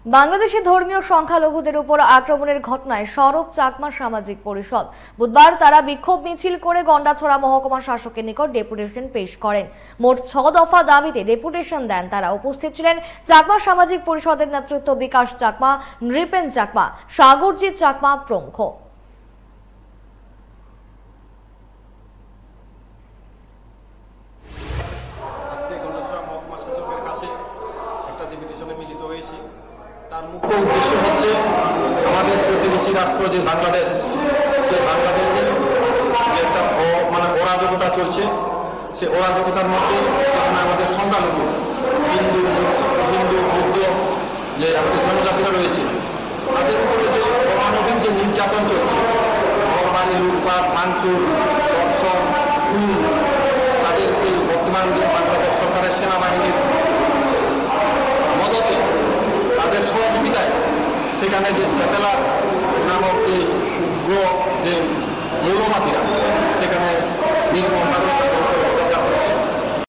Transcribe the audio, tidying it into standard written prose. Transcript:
বাংলাদেশে ধর্মীয় সংখ্যালঘুদের উপর আক্রমণের ঘটনায় সরব চাকমা সামাজিক পরিষদ বুধবার তারা বিক্ষোভ মিছিল করে গন্ডাছড়া মহকুমা শাসকের নিকট ডেপুটেশন পেশ করেন। মোট 6 দফা দাবিতে ডেপুটেশন দেন তারা। উপস্থিত ছিলেন চাকমা সামাজিক পরিষদের নেতৃত্ব বিকাশ চাকমা, নৃপেন চাকমা, সাগরজিৎ চাকমা প্রমুখ। তার মুখ্য উদ্দেশ্য হচ্ছে আমাদের প্রতিবেশী রাষ্ট্র যে বাংলাদেশ, সেই বাংলাদেশের যে একটা অরাজকতা চলছে, সে অরাজকতার মধ্যে আমাদের সংখ্যালঘু হিন্দু বৌদ্ধ যে আমাদের জনজাতিরা রয়েছে, তাদের উপরে যে অমানবিক যে নির্যাতন চলছে, ঘরবাড়ি লুটপাট, ভাঙচুর, ধর্ষণ, খুন, তাদের এই বর্তমান যে বাংলাদেশ সরকারের সেনাবাহিনীর মদতে, তাদের সহযোগিতায় সেখানে যে স্যাটেলার নামক যে উগ্র যে